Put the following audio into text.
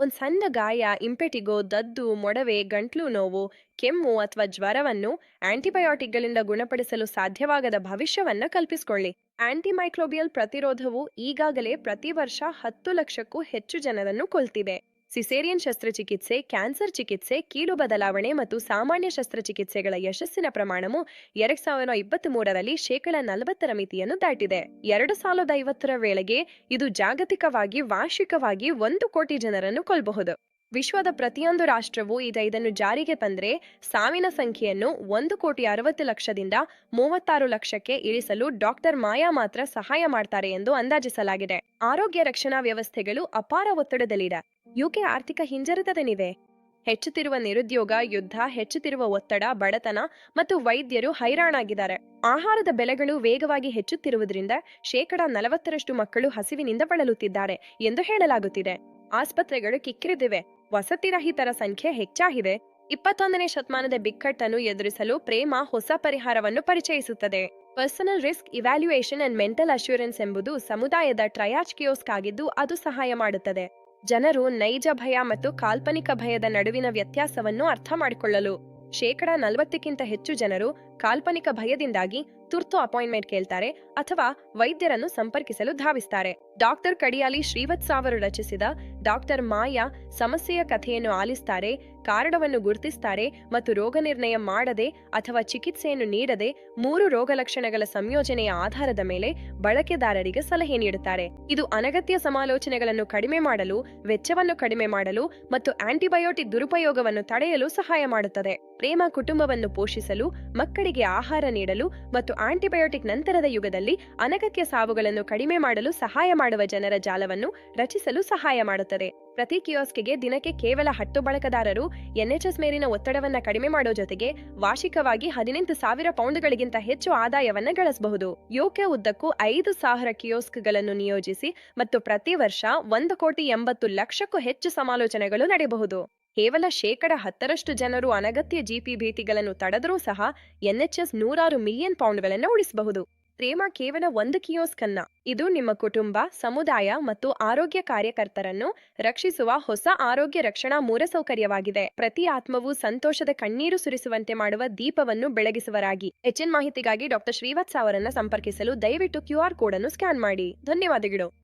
ಒಂದ್ ಸಣ್ಣ ಗಾಯ, ಇಂಪೆಟಿಗೋ, ದದ್ದು, ಮೊಡವೆ, ಗಂಟ್ಲು ನೋವು, ಕೆಮ್ಮು ಅಥವಾ ಜ್ವರವನ್ನು ಆಂಟಿಬಯೋಟಿಕ್ಗಳಿಂದ ಗುಣಪಡಿಸಲು ಸಾಧ್ಯವಾಗದ ಭವಿಷ್ಯವನ್ನ ಕಲ್ಪಿಸಿಕೊಳ್ಳಿ. ಆಂಟಿಮೈಕ್ರೋಬಿಯಲ್ ಪ್ರತಿರೋಧವು ಈಗಾಗಲೇ ಪ್ರತಿ ವರ್ಷ 10 ಲಕ್ಷಕ್ಕೂ ಹೆಚ್ಚು ಜನರನ್ನು ಕೊಲ್ತಿದೆ. ಸಿಸೇರಿಯನ್ ಶಸ್ತ್ರಚಿಕಿತ್ಸೆ, ಕ್ಯಾನ್ಸರ್ ಚಿಕಿತ್ಸೆ, ಕೀಲು ಬದಲಾವಣೆ ಮತ್ತು ಸಾಮಾನ್ಯ ಶಸ್ತ್ರಚಿಕಿತ್ಸೆಗಳ ಯಶಸ್ಸಿನ ಪ್ರಮಾಣವು 2023ರಲ್ಲಿ ಶೇಕಡ 40 ಮಿತಿಯನ್ನು ದಾಟಿದೆ. 2050ರ ವೇಳೆಗೆ ಇದು ಜಾಗತಿಕವಾಗಿ ವಾರ್ಷಿಕವಾಗಿ 1 ಕೋಟಿ ಜನರನ್ನು ಕೊಲ್ಲಬಹುದು. ವಿಶ್ವದ ಪ್ರತಿಯೊಂದು ರಾಷ್ಟ್ರವು ಇದನ್ನು ಜಾರಿಗೆ ತಂದ್ರೆ ಸಾವಿನ ಸಂಖ್ಯೆಯನ್ನು 1,60,00,000ದಿಂದ 36 ಲಕ್ಷಕ್ಕೆ ಇಳಿಸಲು ಡಾಕ್ಟರ್ ಮಾಯಾ ಮಾತ್ರ ಸಹಾಯ ಮಾಡ್ತಾರೆ ಎಂದು ಅಂದಾಜಿಸಲಾಗಿದೆ. ಆರೋಗ್ಯ ರಕ್ಷಣಾ ವ್ಯವಸ್ಥೆಗಳು ಅಪಾರ ಒತ್ತಡದಲ್ಲಿದೆ. ಯುಕೆ ಆರ್ಥಿಕ ಹಿಂಜರಿತದಲ್ಲಿದೆ. ಹೆಚ್ಚುತ್ತಿರುವ ನಿರುದ್ಯೋಗ, ಯುದ್ಧ, ಹೆಚ್ಚುತ್ತಿರುವ ಒತ್ತಡ, ಬಡತನ ಮತ್ತು ವೈದ್ಯರು ಹೈರಾಣಾಗಿದ್ದಾರೆ. ಆಹಾರದ ಬೆಲೆಗಳು ವೇಗವಾಗಿ ಹೆಚ್ಚುತ್ತಿರುವುದರಿಂದ ಶೇಕಡ 40ರಷ್ಟು ಮಕ್ಕಳು ಹಸಿವಿನಿಂದ ಬಳಲುತ್ತಿದ್ದಾರೆ ಎಂದು ಹೇಳಲಾಗುತ್ತಿದೆ. ಆಸ್ಪತ್ರೆಗಳು ಕಿಕ್ಕಿರಿದಿವೆ. ವಸತಿ ರಹಿತರ ಸಂಖ್ಯೆ ಹೆಚ್ಚಾಗಿದೆ. 21ನೇ ಶತಮಾನದ ಬಿಕ್ಕಟ್ಟನ್ನು ಎದುರಿಸಲು ಪ್ರೇಮ ಹೊಸ ಪರಿಹಾರವನ್ನು ಪರಿಚಯಿಸುತ್ತದೆ. Personal risk evaluation and mental assurance ಎಂಬುದು ಸಮುದಾಯದ ಟ್ರಯಾಜ್ ಕಿಯೋಸ್ಕ್ ಆಗಿದ್ದು ಅದು ಸಹಾಯ ಮಾಡುತ್ತದೆ. ಜನರು ನೈಜ ಭಯ ಮತ್ತು ಕಾಲ್ಪನಿಕ ಭಯದ ನಡುವಿನ ವ್ಯತ್ಯಾಸವನ್ನು ಅರ್ಥ ಮಾಡಿಕೊಳ್ಳಲು. ಶೇಕಡ 40ಕ್ಕಿಂತ ಹೆಚ್ಚು ಜನರು ಕಾಲ್ಪನಿಕ ಭಯದಿಂದಾಗಿ ತುರ್ತು ಅಪಾಯಿಂಟ್ಮೆಂಟ್ ಕೇಳ್ತಾರೆ ಅಥವಾ ವೈದ್ಯರನ್ನು ಸಂಪರ್ಕಿಸಲು ಧಾವಿಸ್ತಾರೆ. ಡಾಕ್ಟರ್ ಕಡಿಯಾಲಿ ಶ್ರೀವತ್ಸ ಅವರು ರಚಿಸಿದ ಡಾಕ್ಟರ್ ಮಾಯಾ ಸಮಸ್ಯೆಯ ಕಥೆಯನ್ನು ಆಲಿಸ್ತಾರೆ, ಕಾರಣವನ್ನು ಗುರುತಿಸ್ತಾರೆ ಮತ್ತು ರೋಗ ನಿರ್ಣಯ ಮಾಡದೆ ಅಥವಾ ಚಿಕಿತ್ಸೆಯನ್ನು ನೀಡದೆ 3 ರೋಗ ಲಕ್ಷಣಗಳ ಸಂಯೋಜನೆಯ ಆಧಾರದ ಮೇಲೆ ಬಳಕೆದಾರರಿಗೆ ಸಲಹೆ ನೀಡುತ್ತಾರೆ. ಇದು ಅನಗತ್ಯ ಸಮಾಲೋಚನೆಗಳನ್ನು ಕಡಿಮೆ ಮಾಡಲು, ವೆಚ್ಚವನ್ನು ಕಡಿಮೆ ಮಾಡಲು ಮತ್ತು ಆಂಟಿಬಯೋಟಿಕ್ ದುರುಪಯೋಗವನ್ನು ತಡೆಯಲು ಸಹಾಯ ಮಾಡುತ್ತದೆ. ಪ್ರೇಮ ಕುಟುಂಬವನ್ನು ಪೋಷಿಸಲು, ಮಕ್ಕಳಿಗೆ ಆಹಾರ ನೀಡಲು ಮತ್ತು ಆಂಟಿಬಯೋಟಿಕ್ ನಂತರದ ಯುಗದಲ್ಲಿ ಅನಗತ್ಯ ಸಾವುಗಳನ್ನು ಕಡಿಮೆ ಮಾಡಲು ಸಹಾಯ ಮಾಡುವ ಜನರ ಜಾಲವನ್ನು ರಚಿಸಲು ಸಹಾಯ ಮಾಡುತ್ತದೆ. ಪ್ರತಿ ಕಿಯೋಸ್ಕ್ಗೆ ದಿನಕ್ಕೆ ಕೇವಲ 10 ಬಳಕೆದಾರರು NHS ಮೇಲಿನ ಒತ್ತಡವನ್ನ ಕಡಿಮೆ ಮಾಡೋ ಜೊತೆಗೆ ವಾರ್ಷಿಕವಾಗಿ 18,000 ಪೌಂಡ್ಗಳಿಗಿಂತ ಹೆಚ್ಚು ಆದಾಯವನ್ನ ಗಳಿಸಬಹುದು. ಯುಕೆ ಉದ್ದಕ್ಕೂ 5,000 ಕಿಯೋಸ್ಕ್ಗಳನ್ನು ನಿಯೋಜಿಸಿ ಮತ್ತು ಪ್ರತಿ ವರ್ಷ 1,80,00,000ಕ್ಕೂ ಹೆಚ್ಚು ಸಮಾಲೋಚನೆಗಳು ನಡೆಯಬಹುದು. ಕೇವಲ ಶೇಕಡ 10ರಷ್ಟು ಜನರು ಅನಗತ್ಯ GP ಭೇಟಿಗಳನ್ನು ತಡೆದರೂ ಸಹ NHS 100 ಮಿಲಿಯನ್ ಪೌಂಡ್ಗಳನ್ನು ಉಳಿಸಬಹುದು. ಪ್ರೇಮ ಕೇವಲ 1 ಕಿಯೋಸ್ಕ್ ಅನ್ನ. ಇದು ನಿಮ್ಮ ಕುಟುಂಬ, ಸಮುದಾಯ ಮತ್ತು ಆರೋಗ್ಯ ಕಾರ್ಯಕರ್ತರನ್ನು ರಕ್ಷಿಸುವ ಹೊಸ ಆರೋಗ್ಯ ರಕ್ಷಣಾ ಮೂಲಸೌಕರ್ಯವಾಗಿದೆ. ಪ್ರತಿ ಆತ್ಮವು ಸಂತೋಷದ ಕಣ್ಣೀರು ಸುರಿಸುವಂತೆ ಮಾಡುವ ದೀಪವನ್ನು ಬೆಳಗಿಸುವರಾಗಿ. ಹೆಚ್ಚಿನ ಮಾಹಿತಿಗಾಗಿ ಡಾಕ್ಟರ್ ಶ್ರೀವತ್ಸ ಅವರನ್ನ ಸಂಪರ್ಕಿಸಲು ದಯವಿಟ್ಟು QR ಕೋಡ್ ಅನ್ನು ಸ್ಕ್ಯಾನ್ ಮಾಡಿ. ಧನ್ಯವಾದಗಳು.